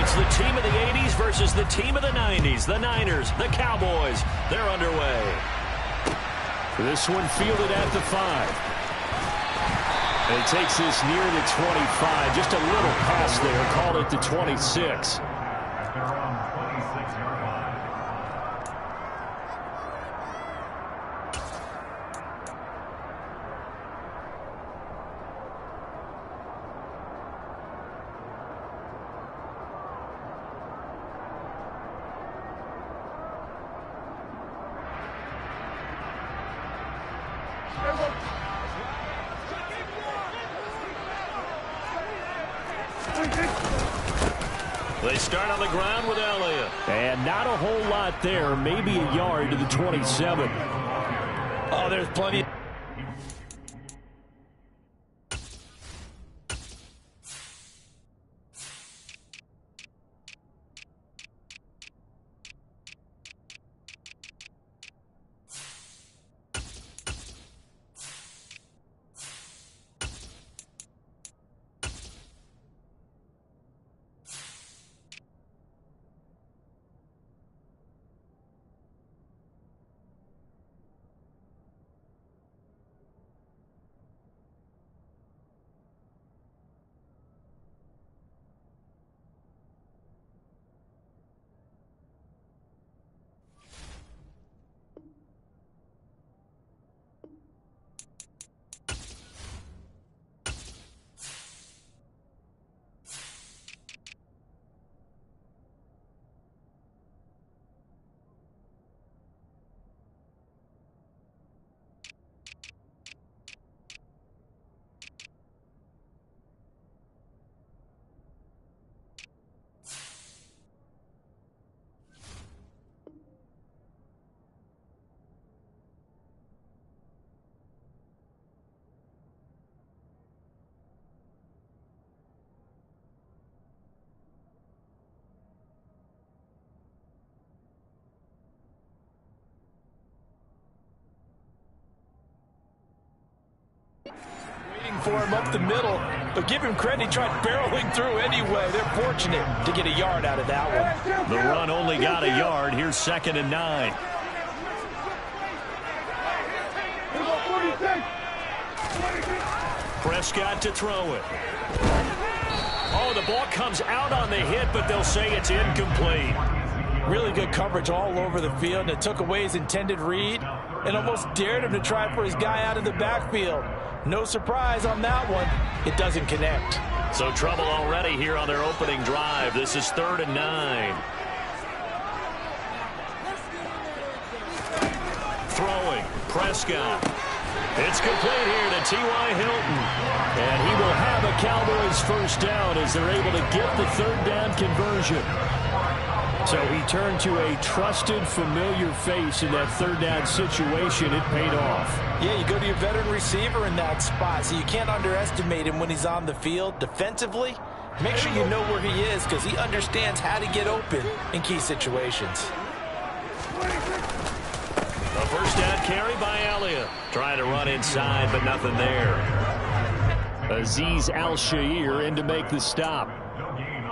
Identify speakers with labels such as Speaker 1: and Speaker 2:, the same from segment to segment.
Speaker 1: It's the team of the 80s versus the team of the 90s. The Niners, the Cowboys, they're underway. This one fielded at the 5. And he takes this near the 25. Just a little pass there. Called it the 26. They start on the ground with Elliott. And not a whole lot there. Maybe a yard to the 27.
Speaker 2: Oh, there's plenty. For him up the middle, but give him credit, he tried barreling through anyway. They're fortunate to get a yard out of that one.
Speaker 1: The run only got a yard. Here's 2nd and 9. Prescott to throw it. Oh, the ball comes out on the hit, but they'll say it's incomplete.
Speaker 2: Really good coverage all over the field, and it took away his intended read and almost dared him to try for his guy out of the backfield. No surprise on that one. It doesn't connect.
Speaker 1: So trouble already here on their opening drive. This is 3rd and 9. Throwing. Prescott. It's complete here to T.Y. Hilton. And he will have a Cowboys first down as they're able to get the 3rd down conversion. So he turned to a trusted, familiar face in that 3rd down situation. It paid off.
Speaker 2: Yeah, you go to your veteran receiver in that spot, so you can't underestimate him when he's on the field. Defensively, make sure you know where he is because he understands how to get open in key situations.
Speaker 1: A first down carry by Elliott. Trying to run inside, but nothing there. Azeez Al-Shaair in to make the stop.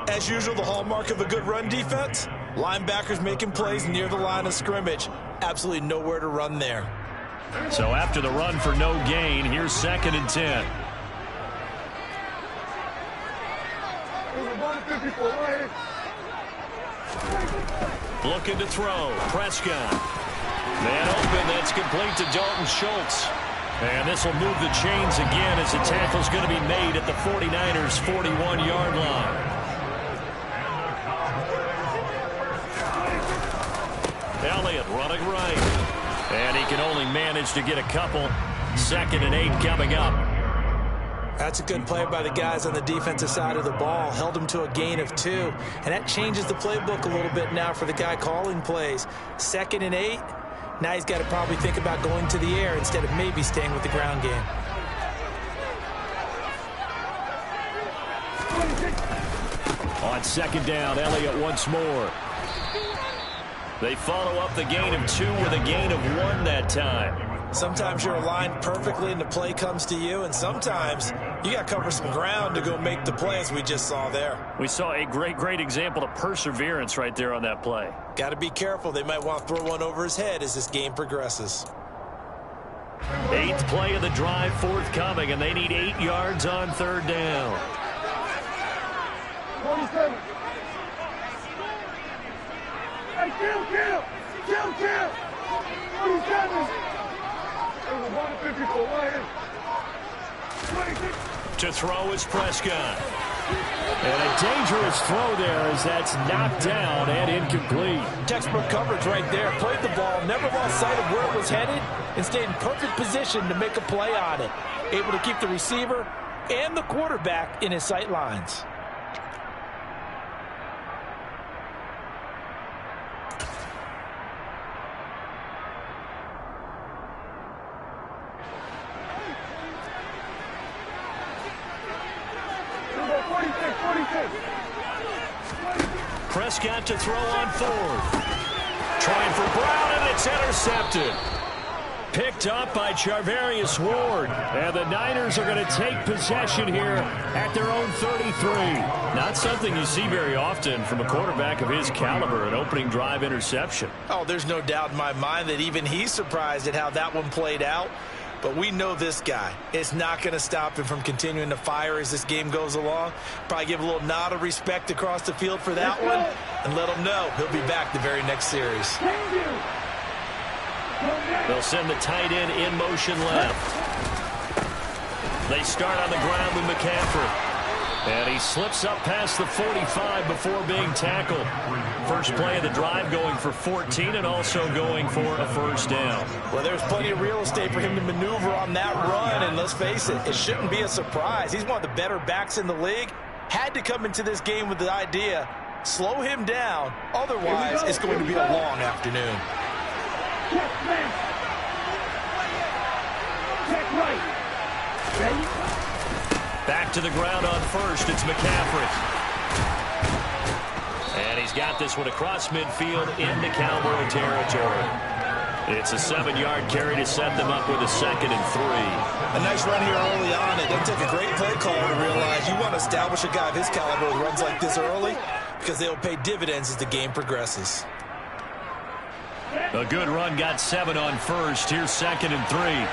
Speaker 2: As usual, the hallmark of a good run defense, linebackers making plays near the line of scrimmage. Absolutely nowhere to run there.
Speaker 1: So after the run for no gain, here's 2nd and 10. Looking to throw. Prescott. Man open. That's complete to Dalton Schultz. And this will move the chains again as the tackle's going to be made at the 49ers' 41-yard line. Elliott running right. And he can only manage to get a couple. 2nd and 8 coming up.
Speaker 2: That's a good play by the guys on the defensive side of the ball. Held him to a gain of 2. And that changes the playbook a little bit now for the guy calling plays. 2nd and 8. Now he's got to probably think about going to the air instead of maybe staying with the ground game.
Speaker 1: On 2nd down, Elliott once more. They follow up the gain of 2 with a gain of 1 that time.
Speaker 2: Sometimes you're aligned perfectly and the play comes to you, and sometimes You got to cover some ground to go make the play, as we just saw there.
Speaker 1: We saw a great example of perseverance right there on that play.
Speaker 2: Got to be careful. They might want to throw one over his head as this game progresses.
Speaker 1: 8th play of the drive forthcoming, and they need 8 yards on 3rd down.
Speaker 3: 27. Hey, kill! 27. There's a 154 right here. 26.
Speaker 1: To throw is Prescott. And a dangerous throw there as that's knocked down and incomplete.
Speaker 2: Textbook coverage right there. Played the ball, never lost sight of where it was headed, and stayed in perfect position to make a play on it. Able to keep the receiver and the quarterback in his sight lines.
Speaker 1: Prescott to throw on 4th. Trying for Brown, and it's intercepted. Picked up by Charvarius Ward. And the Niners are going to take possession here at their own 33. Not something you see very often from a quarterback of his caliber, an opening drive interception.
Speaker 2: Oh, there's no doubt in my mind that even he's surprised at how that one played out. But we know this guy. It's not going to stop him from continuing to fire as this game goes along. Probably give a little nod of respect across the field for that one and let him know he'll be back the very next series.
Speaker 1: They'll send the tight end in motion left. They start on the ground with McCaffrey. And he slips up past the 45 before being tackled. First play of the drive going for 14 and also going for a 1st down.
Speaker 2: Well, there's plenty of real estate for him to maneuver on that run, and let's face it, it shouldn't be a surprise. He's one of the better backs in the league. Had to come into this game with the idea, slow him down, otherwise it's going to be a long afternoon.
Speaker 3: Check left. Check right. Ready?
Speaker 1: Back to the ground on 1st, it's McCaffrey. And he's got this one across midfield into Cowboy territory. It's a 7-yard carry to set them up with a 2nd and 3.
Speaker 2: A nice run here early on. It doesn't take a great play caller to realize you want to establish a guy of his caliber with runs like this early because they'll pay dividends as the game progresses.
Speaker 1: A good run, got 7 on 1st. Here's 2nd and 3.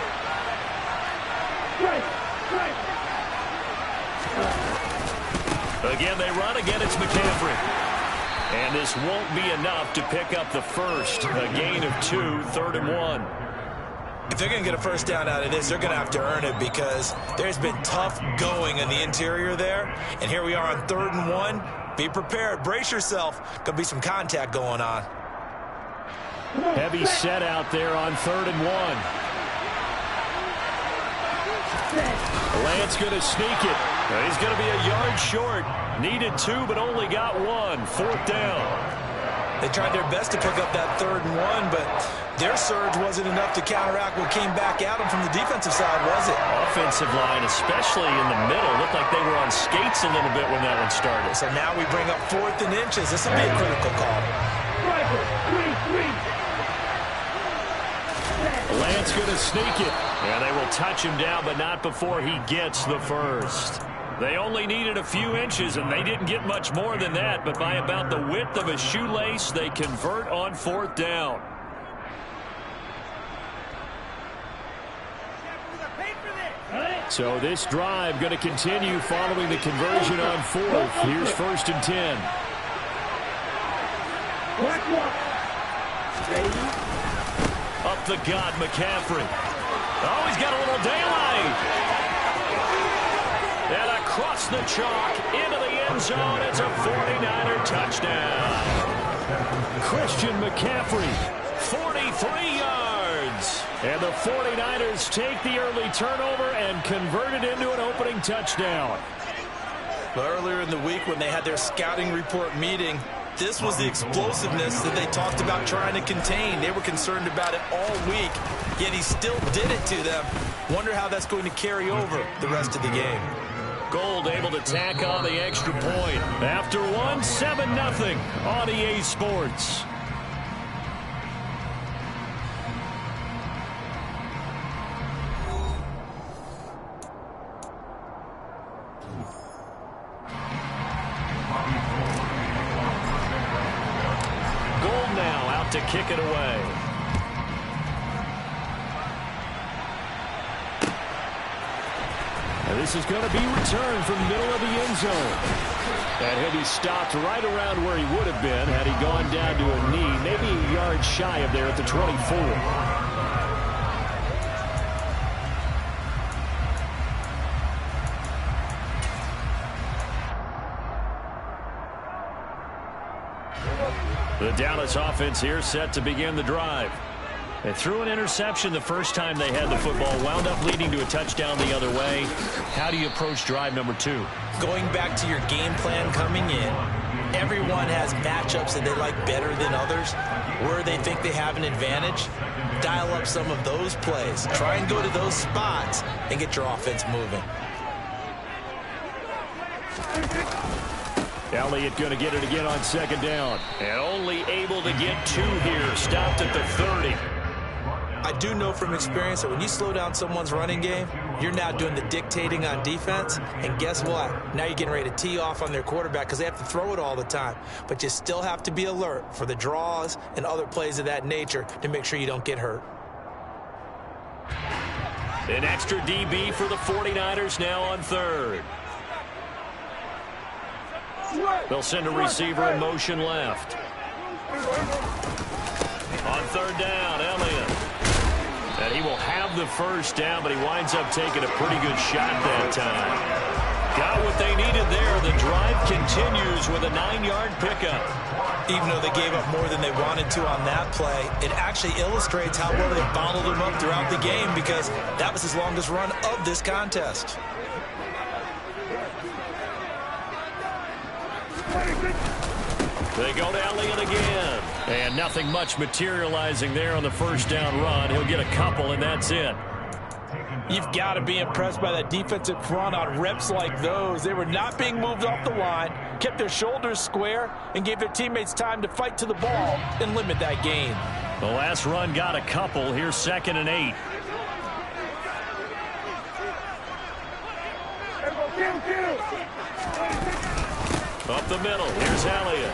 Speaker 1: Again, they run. Again, it's McCaffrey. And this won't be enough to pick up the 1st. A gain of 2, 3rd and 1.
Speaker 2: If they're going to get a 1st down out of this, they're going to have to earn it because there's been tough going in the interior there. And here we are on 3rd and 1. Be prepared. Brace yourself. Going to be some contact going on.
Speaker 1: Heavy set out there on 3rd and 1. Lance going to sneak it. He's going to be a yard short. Needed 2, but only got 1. 4th down.
Speaker 2: They tried their best to pick up that 3rd and 1, but their surge wasn't enough to counteract what came back at them from the defensive side, was it?
Speaker 1: Offensive line, especially in the middle, looked like they were on skates a little bit when that one started.
Speaker 2: So now we bring up 4th and inches. This will be a critical call.
Speaker 1: Lance going to sneak it. Yeah, they will touch him down, but not before he gets the 1st. They only needed a few inches, and they didn't get much more than that, but by about the width of a shoelace, they convert on 4th down. So this drive going to continue following the conversion on 4th. Here's 1st and 10. Up the gut, McCaffrey. Oh, he's got a little daylight. And across the chalk into the end zone. It's a 49er touchdown. Christian McCaffrey, 43 yards. And the 49ers take the early turnover and convert it into an opening touchdown.
Speaker 2: Well, earlier in the week when they had their scouting report meeting, this was the explosiveness that they talked about trying to contain. They were concerned about it all week, yet he still did it to them. Wonder how that's going to carry over the rest of the game.
Speaker 1: Gold able to tack on the extra point. After one, 7-0 on EA Sports. out to kick it away. And this is going to be returned from the middle of the end zone. And he'll be stopped right around where he would have been had he gone down to a knee, maybe a yard shy of there at the 24. The Dallas offense here set to begin the drive. They threw an interception the first time they had the football, wound up leading to a touchdown the other way. How do you approach drive number 2?
Speaker 2: Going back to your game plan coming in, everyone has matchups that they like better than others, where they think they have an advantage. Dial up some of those plays. Try and go to those spots and get your offense moving.
Speaker 1: Elliott going to get it again on second down. And only able to get 2 here. Stopped at the 30.
Speaker 2: I do know from experience that when you slow down someone's running game, you're now doing the dictating on defense. And guess what? Now you're getting ready to tee off on their quarterback because they have to throw it all the time. But you still have to be alert for the draws and other plays of that nature to make sure you don't get hurt.
Speaker 1: An extra DB for the 49ers now on third. They'll send a receiver in motion left. On third down, Elliott. And he will have the first down, but he winds up taking a pretty good shot that time. Got what they needed there. The drive continues with a 9-yard pickup.
Speaker 2: Even though they gave up more than they wanted to on that play, it actually illustrates how well they bottled him up throughout the game because that was his longest run of this contest.
Speaker 1: They go to Elliott again. And nothing much materializing there on the first down run. He'll get a couple, and that's it.
Speaker 2: You've got to be impressed by that defensive front on reps like those. They were not being moved off the line, kept their shoulders square, and gave their teammates time to fight to the ball and limit that gain.
Speaker 1: The last run got a couple. Here's 2nd and 8. Up the middle. Here's Elliott.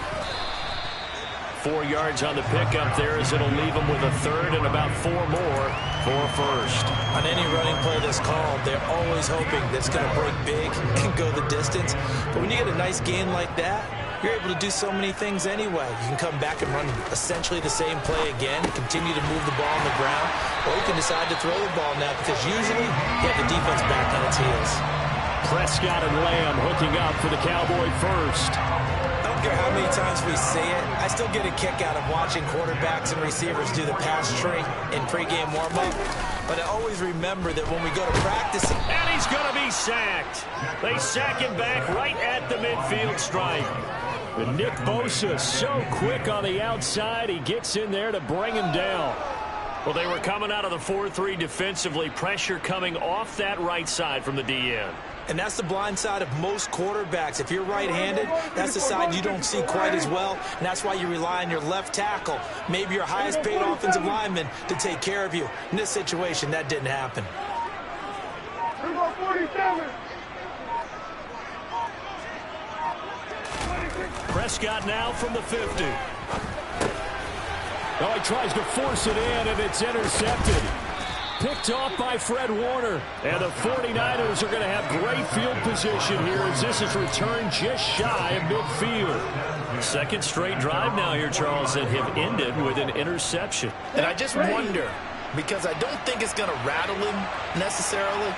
Speaker 1: 4 yards on the pickup there as it'll leave him with a third and about 4 more for first.
Speaker 2: On any running play that's called, they're always hoping that it's going to break big and go the distance. But when you get a nice gain like that, you're able to do so many things anyway. You can come back and run essentially the same play again, continue to move the ball on the ground, or you can decide to throw the ball now because usually you have the defense back on its heels.
Speaker 1: Prescott and Lamb hooking up for the Cowboy first.
Speaker 2: I don't care how many times we see it, I still get a kick out of watching quarterbacks and receivers do the pass tree in pregame warm-up. But I always remember that when we go to practice...
Speaker 1: And he's going to be sacked. They sack him back right at the midfield stripe. And Nick Bosa so quick on the outside, he gets in there to bring him down. Well, they were coming out of the 4-3 defensively. Pressure coming off that right side from the DN.
Speaker 2: And that's the blind side of most quarterbacks. If you're right-handed, that's the side you don't see quite as well. And that's why you rely on your left tackle, maybe your highest-paid offensive lineman, to take care of you. In this situation, that didn't happen.
Speaker 3: 47.
Speaker 1: Prescott now from the 50. Oh, he tries to force it in, and it's intercepted. Picked off by Fred Warner. And the 49ers are going to have great field position here as this is returned just shy of midfield. Second straight drive now here, Charles, that have ended with an interception.
Speaker 2: And I just wonder, because I don't think it's going to rattle him necessarily,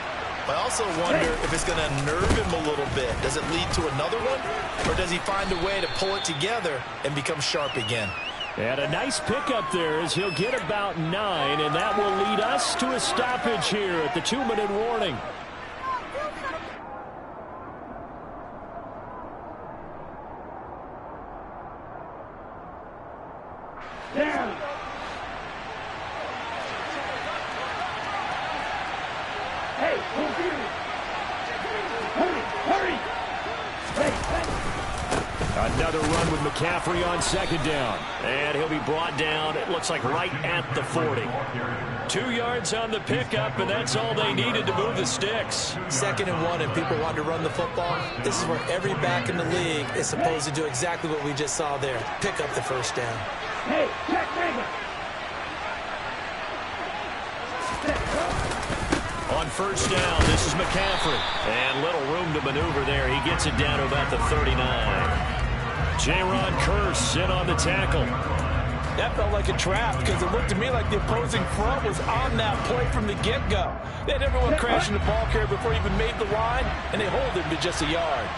Speaker 2: I also wonder if it's going to nerve him a little bit. Does it lead to another one? Or does he find a way to pull it together and become sharp again?
Speaker 1: And a nice pickup there as he'll get about 9, and that will lead us to a stoppage here at the 2-minute warning.
Speaker 3: Down. Hey, hurry.
Speaker 1: Another run with McCaffrey on second down. And he'll be brought down, it looks like right at the 40. 2 yards on the pickup, and that's all they needed to move the sticks.
Speaker 2: 2nd and 1, and people want to run the football. This is where every back in the league is supposed to do exactly what we just saw there. Pick up the first down.
Speaker 3: Hey, check nigga.
Speaker 1: On first down, this is McCaffrey. And little room to maneuver there. He gets it down to about the 39. J-Ron Kearse in on the tackle.
Speaker 2: That felt like a trap because it looked to me like the opposing front was on that play from the get-go. They had everyone crashing the ball carrier before he even made the line, and they hold him to just a yard.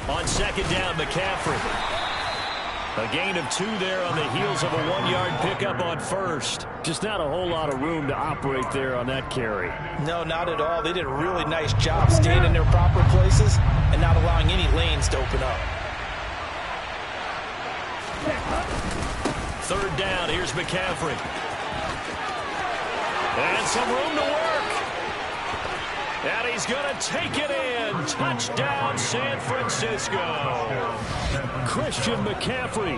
Speaker 1: On second down, McCaffrey. A gain of 2 there on the heels of a 1-yard pickup on first. Just not a whole lot of room to operate there on that carry.
Speaker 2: No, not at all. They did a really nice job staying in their proper places and not allowing any lanes to open up.
Speaker 1: Third down, here's McCaffrey. And some room to work. And he's going to take it in. Touchdown, San Francisco. Christian McCaffrey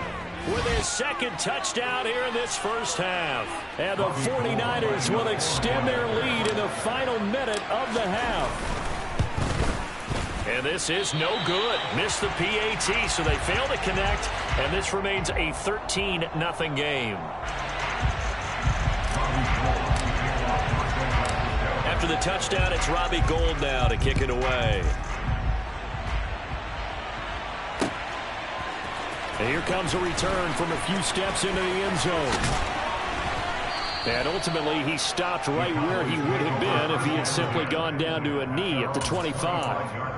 Speaker 1: with his second touchdown here in this first half. And the 49ers will extend their lead in the final minute of the half. And this is no good. Missed the PAT, so they fail to connect. And this remains a 13-0 game. After the touchdown, it's Robbie Gould now to kick it away. And here comes a return from a few steps into the end zone. And ultimately, he stopped right where he would have been if he had simply gone down to a knee at the 25.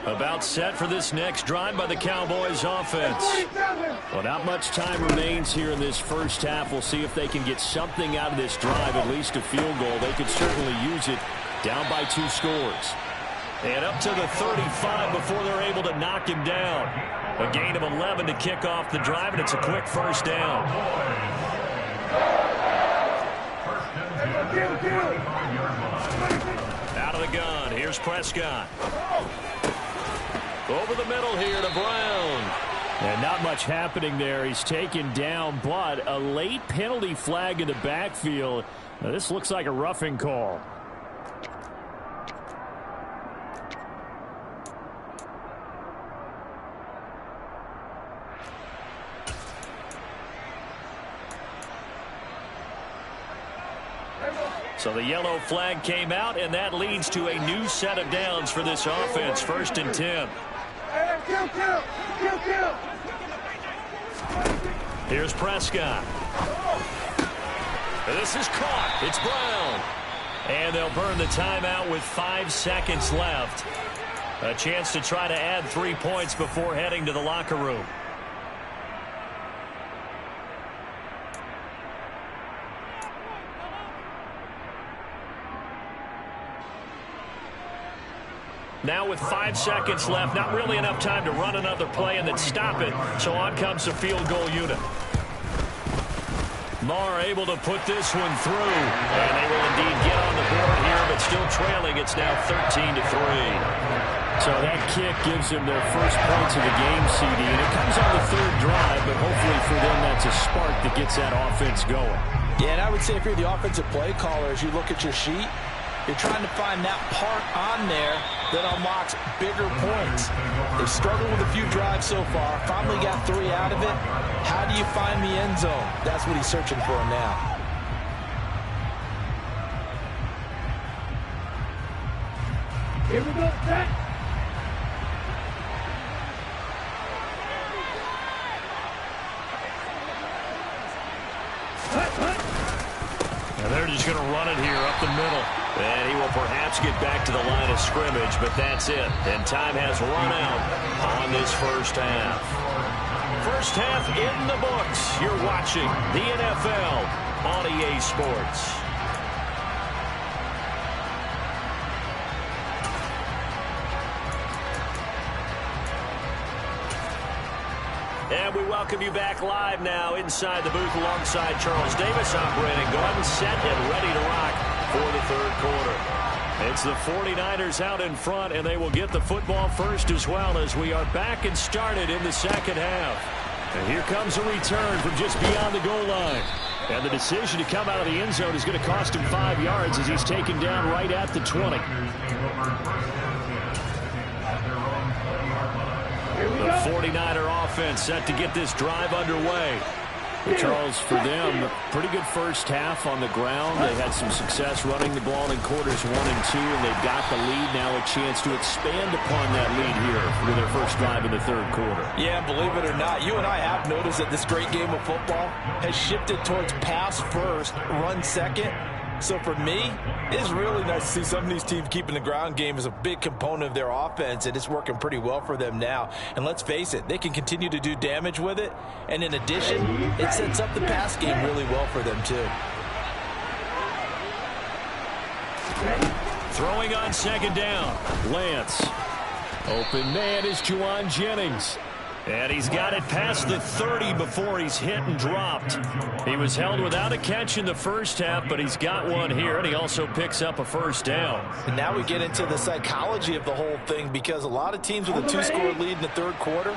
Speaker 1: About set for this next drive by the Cowboys offense. Well, not much time remains here in this first half. We'll see if they can get something out of this drive, at least a field goal. They could certainly use it, down by 2 scores. And up to the 35 before they're able to knock him down. A gain of 11 to kick off the drive, and it's a quick first down. Out of the gun, here's Prescott. Over the middle here to Brown. And not much happening there. He's taken down, but a late penalty flag in the backfield. Now, this looks like a roughing call. So the yellow flag came out, and that leads to a new set of downs for this offense. 1st and 10. Here's Prescott. This is caught. It's Brown. And they'll burn the timeout with 5 seconds left. A chance to try to add 3 points before heading to the locker room. Now with 5 seconds left, not really enough time to run another play and then stop it. So on comes the field goal unit. Marr able to put this one through. And they will indeed get on the board here, but still trailing. It's now 13-3. So that kick gives them their first points of the game, CD. And it comes on the 3rd drive, but hopefully for them that's a spark that gets that offense going.
Speaker 2: Yeah, and I would say if you're the offensive play caller, as you look at your sheet, you're trying to find that part on there that unlocks bigger points. They've struggled with a few drives so far. Finally got 3 out of it. How do you find the end zone? That's what he's searching for now.
Speaker 3: Here we go, set.
Speaker 1: And they're just going to run it here up the middle. And he will perhaps get back to the line of scrimmage, but that's it. And time has run out on this first half. First half in the books. You're watching the NFL on EA Sports. And we welcome you back live now inside the booth alongside Charles Davis operating gun, set and ready to rock for the 3rd quarter. It's the 49ers out in front, and they will get the football first as well as we are back and started in the 2nd half. And here comes a return from just beyond the goal line. And the decision to come out of the end zone is going to cost him 5 yards as he's taken down right at the 20. The 49er offense set to get this drive underway. Charles, for them, a pretty good first half on the ground. They had some success running the ball in quarters 1 and 2, and they've got the lead. Now a chance to expand upon that lead here with their first drive in the third quarter.
Speaker 2: Yeah, believe it or not, you and I have noticed that this great game of football has shifted towards pass first, run second. So for me, it's really nice to see some of these teams keeping the ground game as a big component of their offense, and it's working pretty well for them now. And let's face it, they can continue to do damage with it, and in addition, it sets up the pass game really well for them too.
Speaker 1: Throwing on second down, Lance. Open man is Juwan Jennings. And he's got it past the 30 before he's hit and dropped. He was held without a catch in the first half, but he's got one here, and he also picks up a first down.
Speaker 2: And now we get into the psychology of the whole thing, because a lot of teams with a 2-score lead in the third quarter,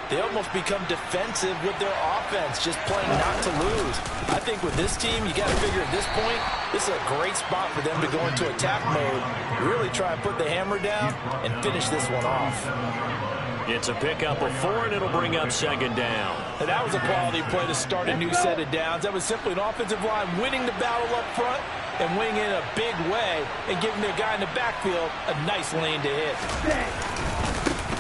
Speaker 2: they almost become defensive with their offense, just playing not to lose. I think with this team, you got to figure at this point, this is a great spot for them to go into attack mode, really try and put the hammer down and finish this one off.
Speaker 1: It's a pickup of 4, and it'll bring up second down.
Speaker 2: And that was a quality play to start a new set of downs. That was simply an offensive line winning the battle up front and winning in a big way and giving their guy in the backfield a nice lane to hit.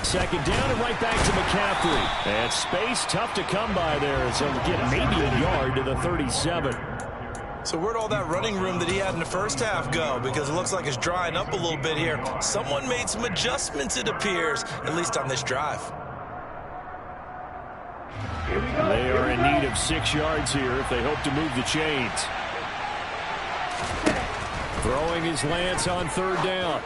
Speaker 1: Second down and right back to McCaffrey. And space tough to come by there as he'll get maybe a yard to the 37.
Speaker 2: So where'd all that running room that he had in the first half go? Because it looks like it's drying up a little bit here. Someone made some adjustments, it appears, at least on this drive.
Speaker 1: They are in need of 6 yards here if they hope to move the chains. Throwing his Lance on third down.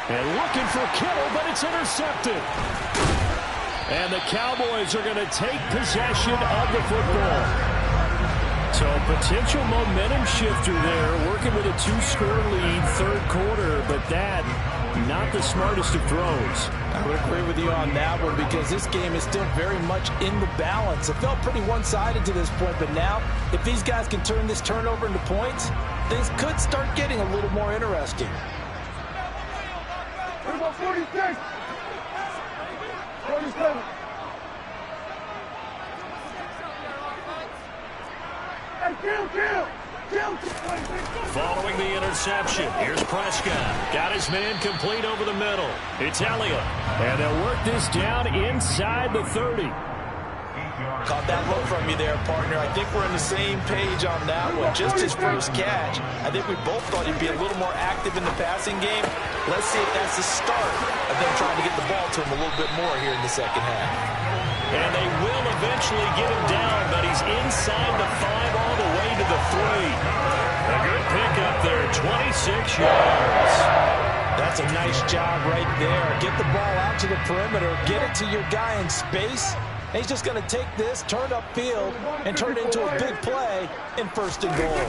Speaker 1: And looking for Kittle, but it's intercepted. And the Cowboys are going to take possession of the football. So potential momentum shifter there, working with a 2-score lead, third quarter, but that, not the smartest of throws.
Speaker 2: I would agree with you on that one, because this game is still very much in the balance. It felt pretty one-sided to this point, but now, if these guys can turn this turnover into points, things could start getting a little more interesting.
Speaker 3: 46! 47!
Speaker 1: Following the interception, here's Prescott. Got his man complete over the middle. It's Elliott. And they'll work this down inside the 30.
Speaker 2: Caught that look from you there, partner. I think we're on the same page on that one. Just his first catch. I think we both thought he'd be a little more active in the passing game. Let's see if that's the start of them trying to get the ball to him a little bit more here in the second half.
Speaker 1: And they will eventually get him down, but he's inside the 5 all the way to the 3. A good pickup there, 26 yards.
Speaker 2: That's a nice job right there. Get the ball out to the perimeter, get it to your guy in space. And he's just going to take this, turn upfield, and turn it into a big play in 1st and goal.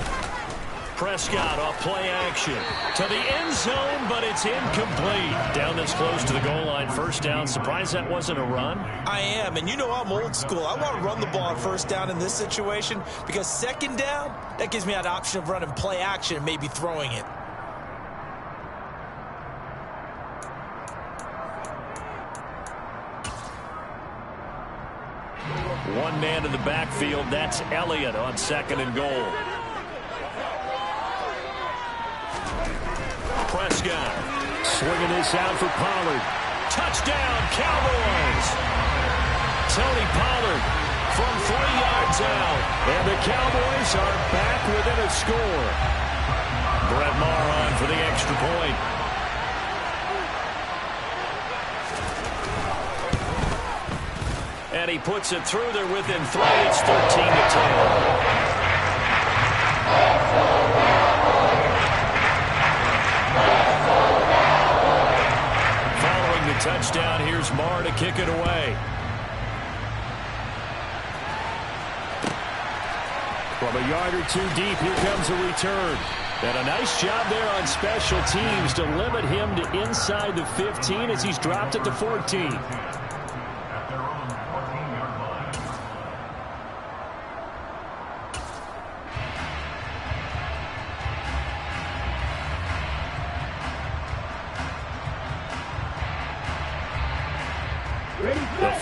Speaker 1: Prescott off play action to the end zone, but it's incomplete. Down this close to the goal line, first down. Surprised that wasn't a run?
Speaker 2: I am, and you know I'm old school. I want to run the ball on first down in this situation, because second down, that gives me that option of running play action and maybe throwing it.
Speaker 1: One man in the backfield, that's Elliott on 2nd and goal. Prescott swinging this out for Pollard. Touchdown, Cowboys! Tony Pollard from 3 yards out. And the Cowboys are back within a score. Brett Maher on for the extra point. And he puts it through there within 3. It's 13-10. Following the touchdown, here's Maher to kick it away. From a yard or 2 deep, here comes a return. And a nice job there on special teams to limit him to inside the 15 as he's dropped at the 14.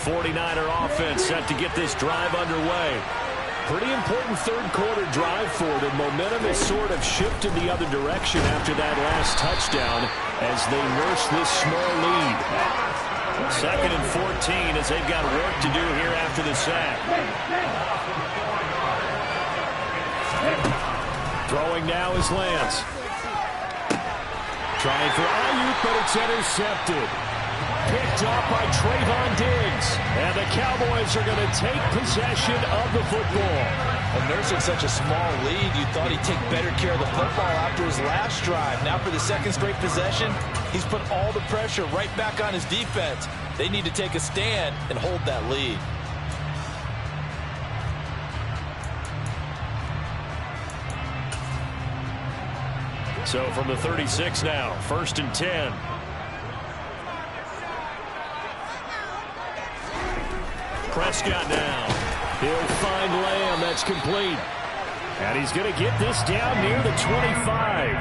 Speaker 1: 49er offense set to get this drive underway. Pretty important third-quarter drive for them. Momentum has sort of shifted the other direction after that last touchdown as they nurse this small lead. 2nd and 14 as they've got work to do here after the sack. Throwing now is Lance. Trying for Ayuk, but it's intercepted. Picked off by Trayvon Diggs. And the Cowboys are going to take possession of the football.
Speaker 2: Well, nursing such a small lead, you thought he'd take better care of the football after his last drive. Now for the second straight possession, he's put all the pressure right back on his defense. They need to take a stand and hold that lead.
Speaker 1: So from the 36 now, 1st and 10. Prescott now. He'll find Lamb. That's complete. And he's going to get this down near the 25.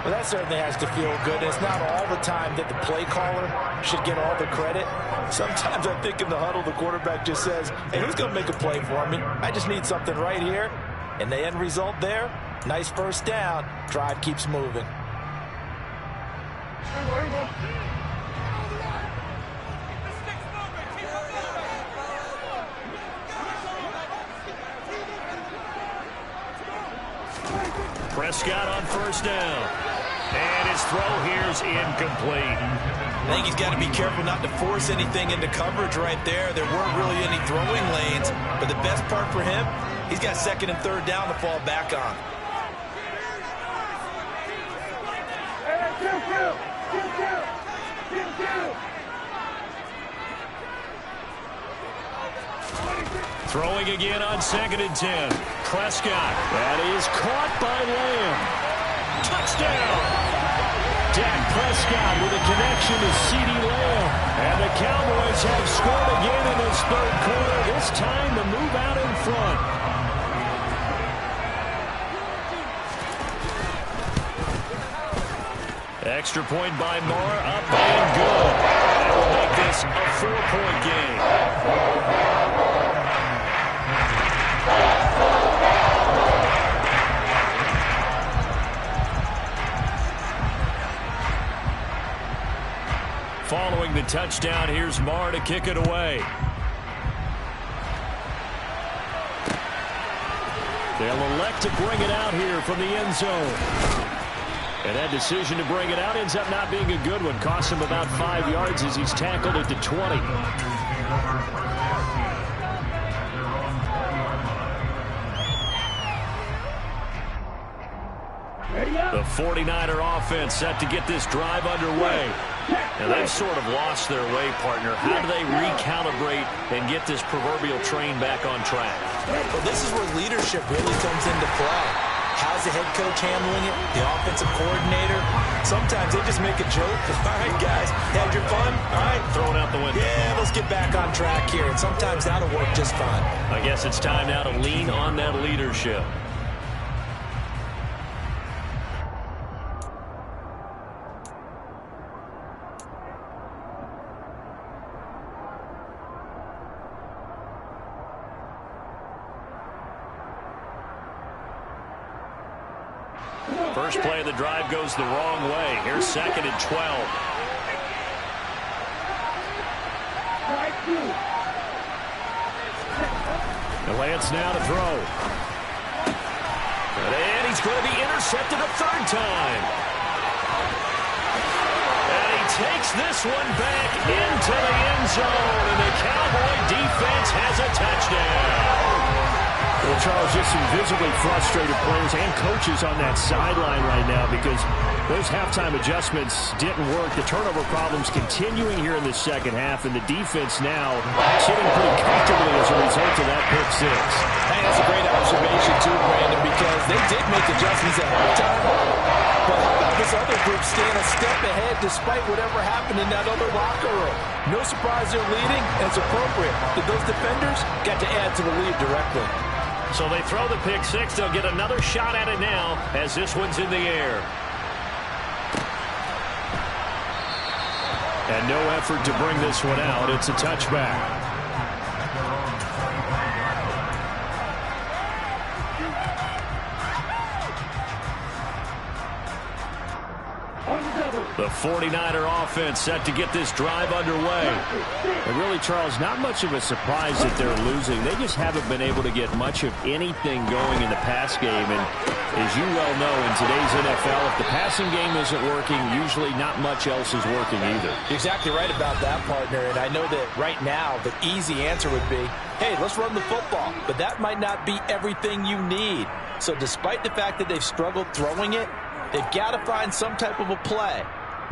Speaker 2: Well, that certainly has to feel good. It's not all the time that the play caller should get all the credit. Sometimes I think in the huddle, the quarterback just says, hey, who's going to make a play for me? I just need something right here. And the end result there, nice first down. Drive keeps moving.
Speaker 1: Prescott on 1st down. And his throw here's incomplete.
Speaker 2: I think he's got to be careful not to force anything into coverage right there. There weren't really any throwing lanes. But the best part for him, he's got 2nd and 3rd down to fall back on.
Speaker 1: Throwing again on 2nd and 10. Prescott. That is caught by Lamb. Touchdown. Dak Prescott with a connection to CeeDee Lamb. And the Cowboys have scored again in this 3rd quarter. This time to move out in front. Extra point by Moore. Up and good. That will make this a 4-point game. Following the touchdown, here's Moore to kick it away. They'll elect to bring it out here from the end zone. And that decision to bring it out ends up not being a good one. Costs him about 5 yards as he's tackled at the 20. The 49er offense set to get this drive underway. And they've sort of lost their way, partner. How do they recalibrate and get this proverbial train back on track?
Speaker 2: Well, this is where leadership really comes into play. How's the head coach handling it? The offensive coordinator? Sometimes they just make a joke. All right, guys, had your fun? All right.
Speaker 1: Throw it out the window.
Speaker 2: Yeah, let's get back on track here. And sometimes that'll work just fine.
Speaker 1: I guess it's time now to lean on that leadership. First play of the drive goes the wrong way. Here's 2nd and 12. And Lance now to throw. And he's going to be intercepted a 3rd time. And he takes this one back into the end zone. And the Cowboy defense has a touchdown.
Speaker 4: Well, Charles, just some visibly frustrated players and coaches on that sideline right now because those halftime adjustments didn't work. The turnover problems continuing here in the 2nd half, and the defense now sitting pretty comfortably as a result of that pick 6.
Speaker 2: Hey, that's a great observation, too, Brandon, because they did make adjustments at halftime. But how about this other group staying a step ahead despite whatever happened in that other locker room? No surprise they're leading, and it's appropriate that those defenders got to add to the lead directly.
Speaker 1: So they throw the pick 6. They'll get another shot at it now as this one's in the air. And no effort to bring this one out. It's a touchback. The 49er offense set to get this drive underway.
Speaker 4: And really, Charles, not much of a surprise that they're losing. They just haven't been able to get much of anything going in the pass game. And as you well know, in today's NFL, if the passing game isn't working, usually not much else is working either.
Speaker 2: You're exactly right about that, partner. And I know that right now the easy answer would be, hey, let's run the football. But that might not be everything you need. So despite the fact that they've struggled throwing it, they've got to find some type of a play,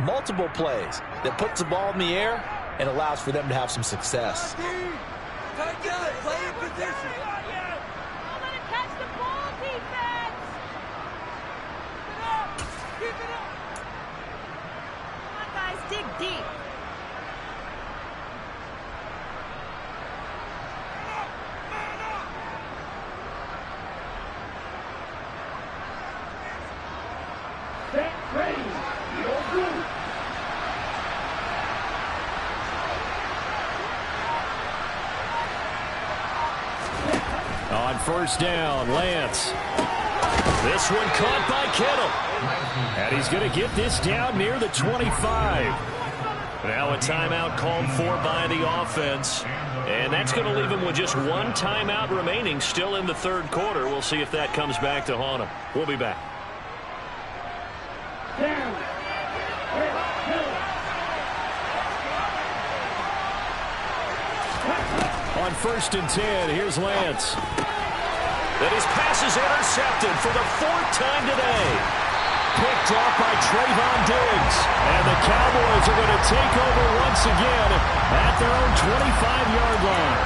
Speaker 2: multiple plays, that puts the ball in the air and allows for them to have some success.
Speaker 3: Play in position.
Speaker 5: Catch the ball, defense.
Speaker 3: Keep it up.
Speaker 5: Come on, guys, dig deep.
Speaker 1: On first down, Lance. This one caught by Kittle. And he's going to get this down near the 25. Now a timeout called for by the offense. And that's going to leave him with just one timeout remaining still in the third quarter. We'll see if that comes back to haunt him. We'll be back. On first and 10, here's Lance. And his pass is intercepted for the fourth time today. Picked off by Trayvon Diggs. And the Cowboys are going to take over once again at their own 25-yard line.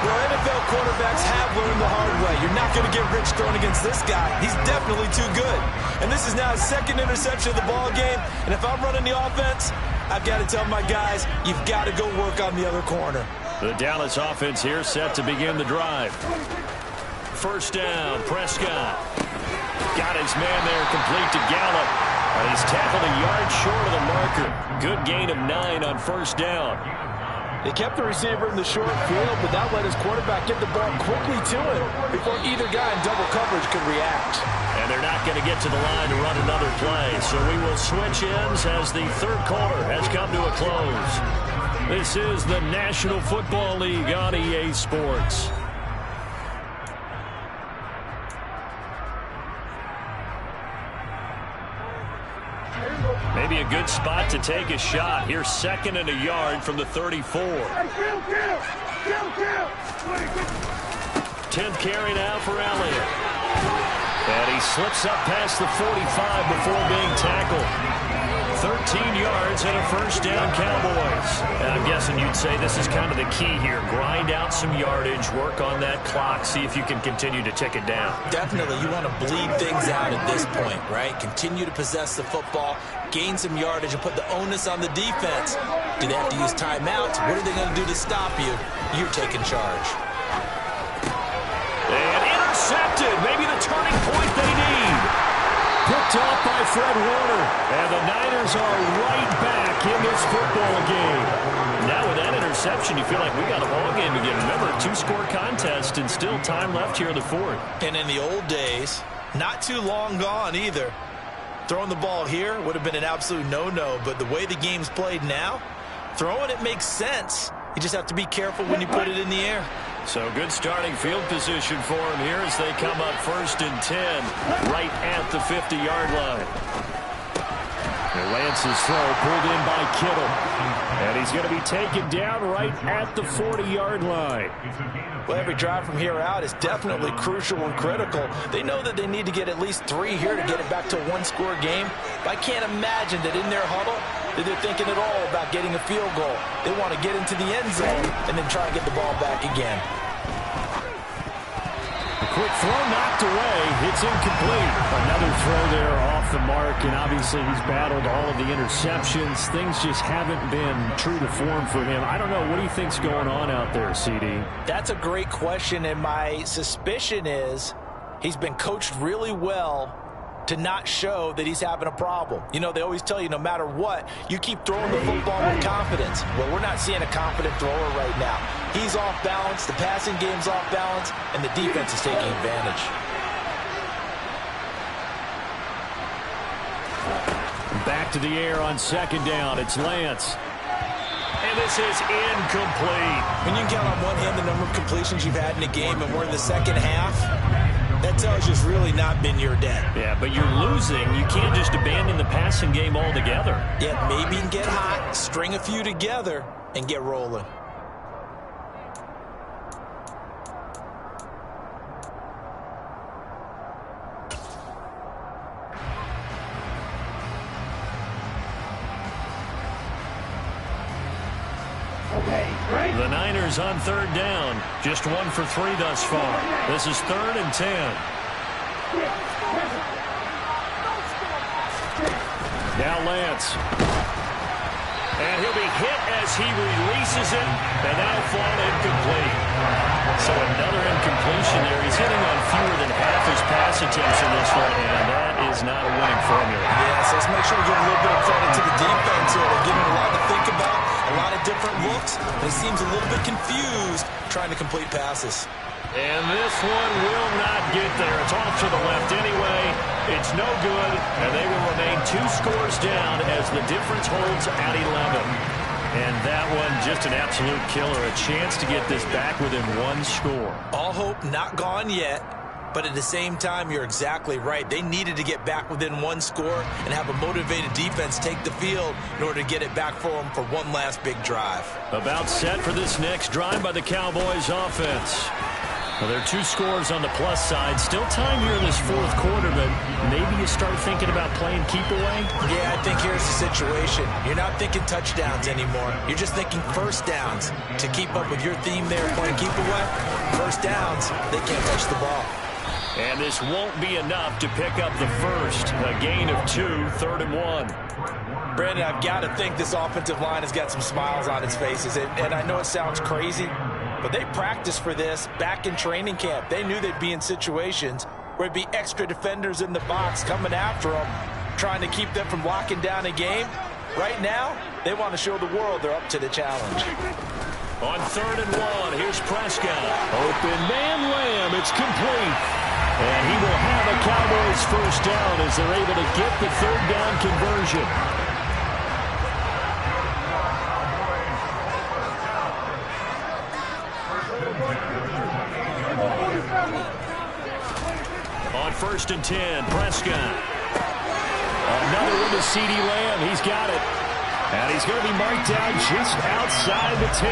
Speaker 2: Well, NFL quarterbacks have learned the hard way. You're not going to get rich throwing against this guy. He's definitely too good. And this is now his second interception of the ball game. And if I'm running the offense, I've got to tell my guys, you've got to go work on the other corner.
Speaker 1: The Dallas offense here set to begin the drive. First down, Prescott. Got his man there complete to Gallup. And he's tackled a yard short of the marker. Good gain of 9 on first down.
Speaker 2: They kept the receiver in the short field, but that let his quarterback get the ball quickly to him before either guy in double coverage could react.
Speaker 1: And they're not going to get to the line to run another play. So we will switch ends as the third quarter has come to a close. This is the National Football League on EA Sports. Maybe a good spot to take a shot. Here's second and a yard from the 34. 10th carry now for Elliott. And he slips up past the 45 before being tackled. 13 yards and a first down, Cowboys. And I'm guessing you'd say this is kind of the key here. Grind out some yardage, work on that clock, see if you can continue to tick it down.
Speaker 2: Definitely. You want to bleed things out at this point, right? Continue to possess the football, gain some yardage, and put the onus on the defense. Do they have to use timeouts? What are they going to do to stop you? You're taking charge.
Speaker 1: And intercepted. Maybe the turning point they need. Picked off by Fred Warner. And the Niners are right back in this football game. Now with that interception, you feel like we got a ball game again. Remember, 2-score contest and still time left here in the fourth.
Speaker 2: And in the old days, not too long gone either, throwing the ball here would have been an absolute no-no. But the way the game's played now, throwing it makes sense. You just have to be careful when you put it in the air.
Speaker 1: So good starting field position for him here as they come up first and 10 right at the 50-yard line. And Lance's throw pulled in by Kittle. And he's going to be taken down right at the 40-yard line.
Speaker 2: Well, every drive from here out is definitely crucial and critical. They know that they need to get at least 3 here to get it back to a one-score game. But I can't imagine that in their huddle that they're thinking at all about getting a field goal. They want to get into the end zone and then try and get the ball back again.
Speaker 1: A quick throw knocked away. It's incomplete.
Speaker 4: Another throw there off the mark, and obviously he's battled all of the interceptions. Things just haven't been true to form for him. I don't know. What do you think's going on out there, CD?
Speaker 2: That's a great question, and my suspicion is he's been coached really well to not show that he's having a problem. You know, they always tell you no matter what, you keep throwing the football with confidence. Well, we're not seeing a confident thrower right now. He's off balance, the passing game's off balance, and the defense is taking advantage.
Speaker 4: Back to the air on second down. It's Lance.
Speaker 1: And this is incomplete.
Speaker 2: When you can count on one hand the number of completions you've had in a game and we're in the second half, that tells you it's really not been your day.
Speaker 4: Yeah, but you're losing. You can't just abandon the passing game altogether.
Speaker 2: Yeah, maybe you can get hot, string a few together, and get rolling.
Speaker 1: The Niners on third down. Just 1 for 3 thus far. This is 3rd and 10. Now Lance. And he'll be hit as he releases it. And that'll fall incomplete. So another incompletion there. He's hitting on fewer than half his pass attempts in this one. And that is not a winning formula.
Speaker 2: Yeah, so let's make sure we give a little bit of credit to the defense here. They're giving him a lot to think about. A lot of different looks. He seems a little bit confused trying to complete passes.
Speaker 1: And this one will not get there. It's off to the left anyway. It's no good. And they will remain 2 scores down as the difference holds at 11. And that one just an absolute killer. A chance to get this back within 1 score.
Speaker 2: All hope not gone yet. But at the same time, you're exactly right. They needed to get back within 1 score and have a motivated defense take the field in order to get it back for them for one last big drive.
Speaker 1: About set for this next drive by the Cowboys offense. Well, there are 2 scores on the plus side. Still time here in this 4th quarter, but maybe you start thinking about playing keep away?
Speaker 2: Yeah, I think here's the situation. You're not thinking touchdowns anymore. You're just thinking first downs. To keep up with your theme there, playing keep away, first downs, they can't touch the ball.
Speaker 1: And this won't be enough to pick up the first. A gain of 2, 3rd and 1.
Speaker 2: Brandon, I've got to think this offensive line has got some smiles on its faces. And I know it sounds crazy, but they practiced for this back in training camp. They knew they'd be in situations where it'd be extra defenders in the box coming after them, trying to keep them from locking down a game. Right now, they want to show the world they're up to the challenge.
Speaker 1: On 3rd and 1, here's Prescott. Open man Lamb, it's complete. And he will have a Cowboys first down as they're able to get the 3rd down conversion. On 1st and 10, Prescott. Another one to CeeDee Lamb. He's got it. And he's going to be marked down just outside the 10.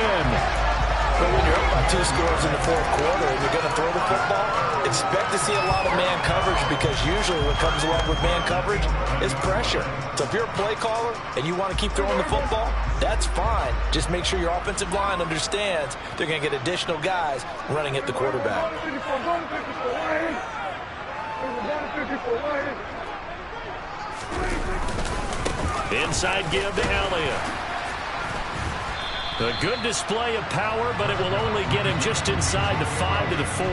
Speaker 2: But when you're up by 2 scores in the 4th quarter and you're going to throw the football, expect to see a lot of man coverage because usually what comes along with man coverage is pressure. So if you're a play caller and you want to keep throwing the football, that's fine. Just make sure your offensive line understands they're going to get additional guys running at the quarterback.
Speaker 1: Inside give to Elliott. A good display of power, but it will only get him just inside the 5 to the 4.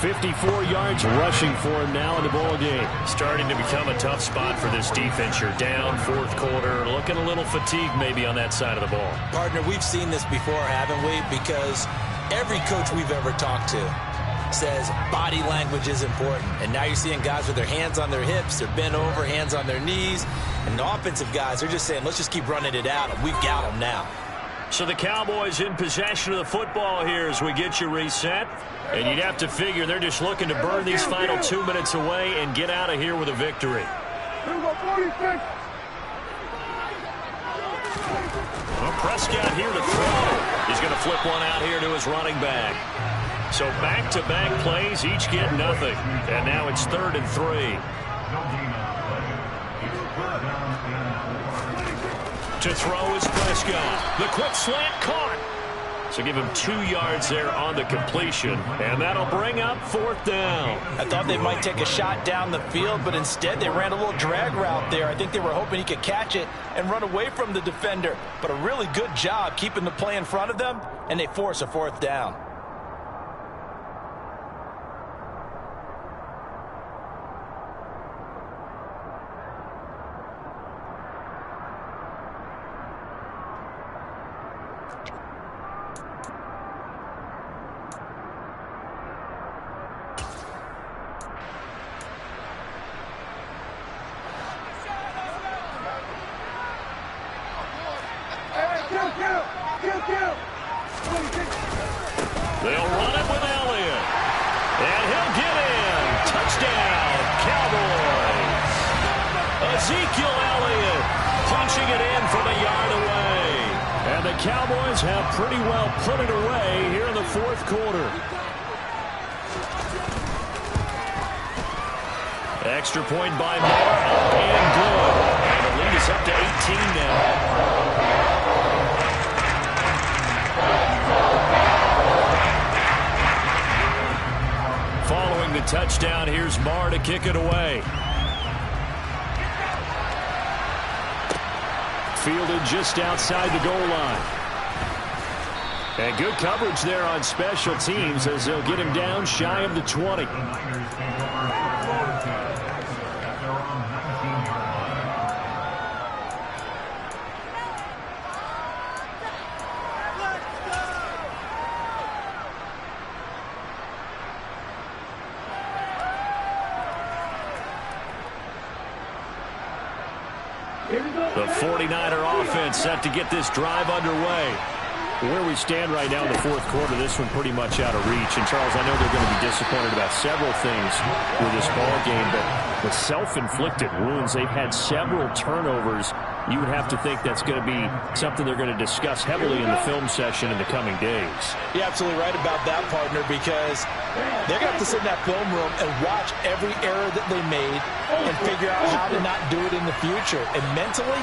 Speaker 1: 54 yards rushing for him now in the ball game. Starting to become a tough spot for this defense. You're down 4th quarter, looking a little fatigued maybe on that side of the ball.
Speaker 2: Partner, we've seen this before, haven't we? Because every coach we've ever talked to says body language is important. And now you're seeing guys with their hands on their hips, they're bent over, hands on their knees. And the offensive guys are just saying, let's just keep running it out. We've got them now.
Speaker 1: So the Cowboys in possession of the football here as we get you reset. And you'd have to figure they're just looking to burn these final 2 minutes away and get out of here with a victory. Well, Prescott here to throw. He's going to flip one out here to his running back. So back-to-back plays, each get nothing. And now it's 3rd and 3. To throw is Prescott. The quick slant caught. So give him 2 yards there on the completion. And that'll bring up 4th down.
Speaker 2: I thought they might take a shot down the field, but instead they ran a little drag route there. I think they were hoping he could catch it and run away from the defender. But a really good job keeping the play in front of them, and they force a 4th down.
Speaker 1: Cowboys have pretty well put it away here in the fourth quarter. Extra point by Moore, up and good. And the lead is up to 18 now. Following the touchdown, here's Marr to kick it away. Fielded just outside the goal line. And good coverage there on special teams as they'll get him down shy of the 20. The 49er offense set to get this drive underway. Where we stand right now in the fourth quarter, this one pretty much out of reach. And, Charles, I know they're going to be disappointed about several things with this ball game, but with self-inflicted wounds, they've had several turnovers. You would have to think that's going to be something they're going to discuss heavily in the film session in the coming days.
Speaker 2: You're absolutely right about that, partner, because they're going to have to sit in that film room and watch every error that they made and figure out how to not do it in the future. And mentally,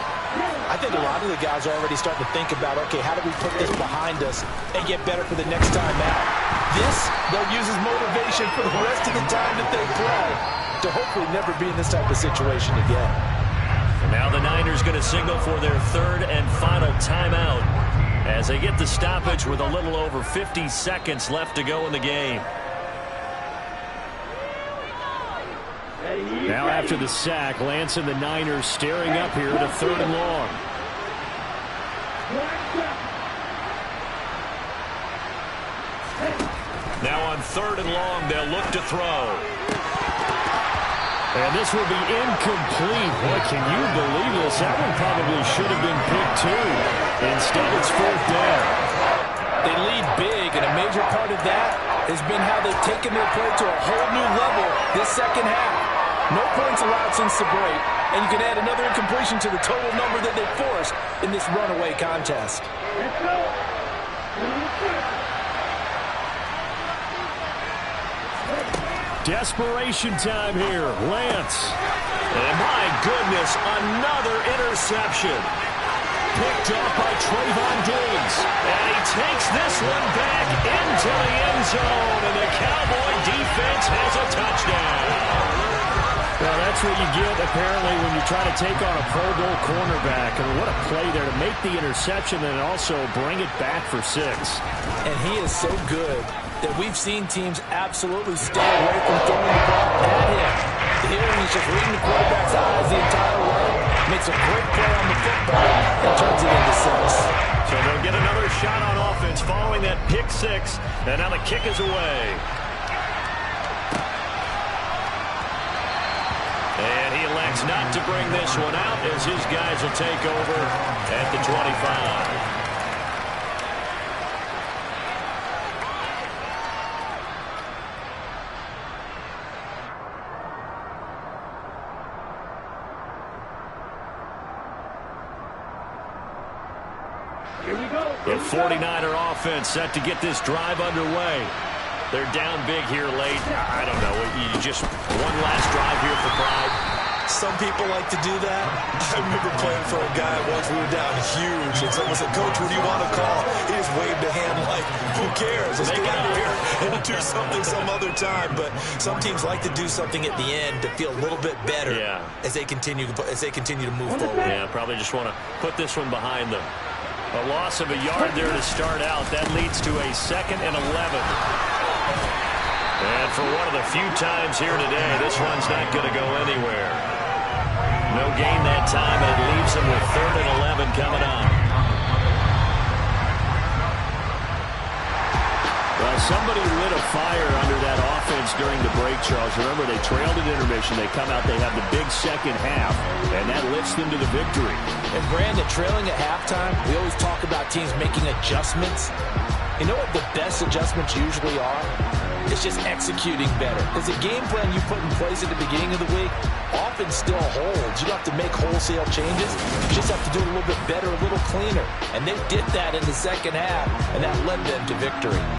Speaker 2: I think a lot of the guys are already starting to think about, okay, how do we put this behind us and get better for the next time out? This, they'll use as motivation for the rest of the time that they play to hopefully never be in this type of situation again.
Speaker 1: And now the Niners going to signal for their third and final timeout as they get the stoppage with a little over 50 seconds left to go in the game.
Speaker 4: Now after the sack, Lance and the Niners staring up here at a 3rd and long.
Speaker 1: Now on 3rd and long, they'll look to throw.
Speaker 4: And this will be incomplete. Boy, can you believe this? That one probably should have been picked too. Instead, it's 4th down.
Speaker 2: They lead big, and a major part of that has been how they've taken their play to a whole new level this second half. No points allowed since the break, and you can add another incompletion to the total number that they forced in this runaway contest.
Speaker 1: Desperation time here. Lance. And my goodness, another interception. Picked off by Trayvon Diggs. And he takes this one back into the end zone. And the Cowboy defense has a touchdown.
Speaker 4: Well, that's what you get, apparently, when you try to take on a Pro Bowl cornerback. I mean, what a play there to make the interception and also bring it back for 6.
Speaker 2: And he is so good that we've seen teams absolutely stay away from throwing the ball at him. Here he's just reading the quarterback's eyes the entire way, makes a great play on the football, and turns it into 6.
Speaker 1: So they'll get another shot on offense following that pick 6, and now the kick is away. And he elects not to bring this one out as his guys will take over at the 25. The 49er offense set to get this drive underway. They're down big here late. I don't know. You just one last drive here for pride.
Speaker 2: Some people like to do that. I remember playing for a guy once. We were down huge, and someone said, "Coach, what do you want to call?" He just waved a hand like, "Who cares? Let's get out of here and do something some other time." But some teams like to do something at the end to feel a little bit better as they continue to move forward.
Speaker 1: Yeah, probably just want to put this one behind them. A loss of a yard there to start out. That leads to a 2nd and 11. And for one of the few times here today, this one's not going to go anywhere. No gain that time, and it leaves them with 3rd and 11 coming up.
Speaker 4: Well, somebody lit a fire under that offense during the break, Charles. Remember, they trailed at intermission. They come out, they have the big second half, and that lifts them to the victory.
Speaker 2: And Brandon, trailing at halftime, we always talk about teams making adjustments. You know what the best adjustments usually are? It's just executing better. Because the game plan you put in place at the beginning of the week often still holds. You don't have to make wholesale changes. You just have to do it a little bit better, a little cleaner. And they did that in the second half, and that led them to victory.